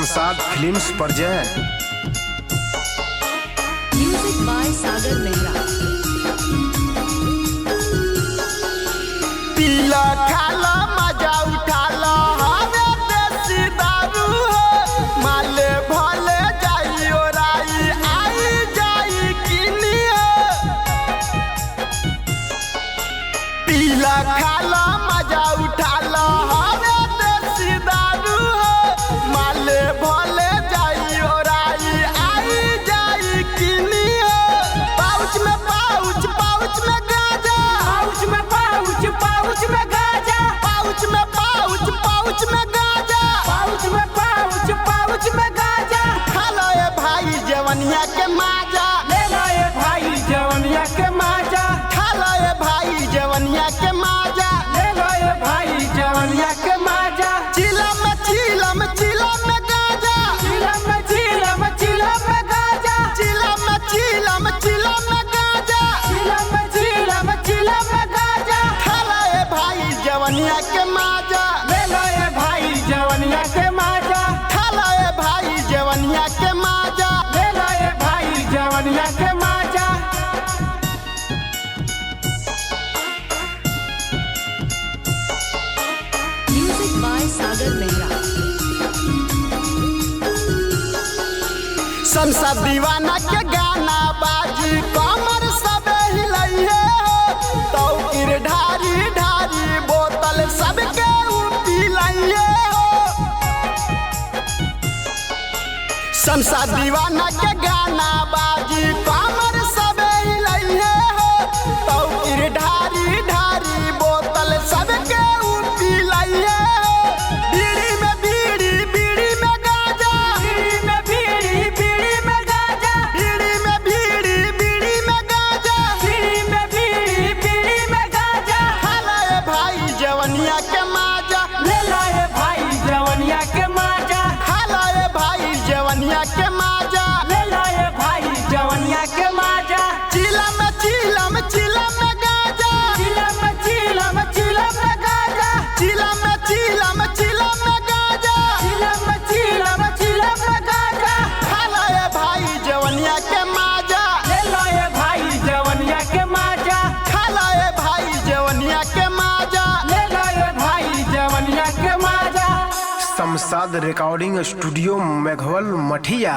Shamshad films present. Music by Sagar Mehra. पीला खाला मजा उठाला हवे देसी दारू हो, माले भले जाई ओराई आई जाई किनी हो। पीला खाला मजा उठाला हवे देसी दारू हो, माले भले जाई ओराई आई जाई किनी हो। पाउच में पाउच पाउच में गाजा, पाउच में पाउच पाउच में गाजा, पाउच में पाउच पाउच में गाजा, पाउच में पाउच पाउच में गाजा। खा लो ये भाई जवनिया के माजा, ले लो ये भाई जवनिया के माजा। खा लो ये भाई जवनिया के माजा, ले लो ये भाई जवनिया के माजा। चिलम चिलम चिलम में गाजा, चिलम चिलम चिलम में गाजा, चिलम चिलम चिलम में गाजा, चिलम चिलम चिलम में गाजा। खा लो ये भाई जवनिया के माजा, ले लो ये भाई जवनिया के माजा। खा लो ये भाई जवनिया के माजा, ले लो ये भाई जवनिया के माजा। म्यूजिक बाय सागर मेहरा। संसद दीवाना के गाना बाजी कमर सब हिलइए हो, तो गिर ढारी ढारी बोतल सबके पिलइए हो। संसद दीवाना के गाना बाजी कमर सब हिलइए हो, तो गिर ढारी ढारी बोतल सबके पिलइए हो। बीड़ी में बीड़ी बीड़ी में गाजा, बीड़ी में बीड़ी बीड़ी में गाजा, बीड़ी में बीड़ी बीड़ी में गाजा, बीड़ी में बीड़ी बीड़ी में गाजा। खा लो ये भाई जवनिया के माजा, ले लो ये भाई जवनिया के माजा। खा लो ये भाई जवनिया के माजा, ले लो ये भाई जवनिया के माजा। चिलम चिलम चिलम में गाजा, चिलम चिलम चिलम में गाजा, चिलम चिलम चिलम में गाजा, चिलम चिलम चिलम में गाजा। खा लो ये भाई जवनिया के माजा, ले लो ये भाई जवनिया के माजा। खा लो ये भाई जवनिया के माजा, ले लो ये भाई जवनिया के माजा। शमशाद रिकॉर्डिंग स्टूडियो मेघवल मठिया।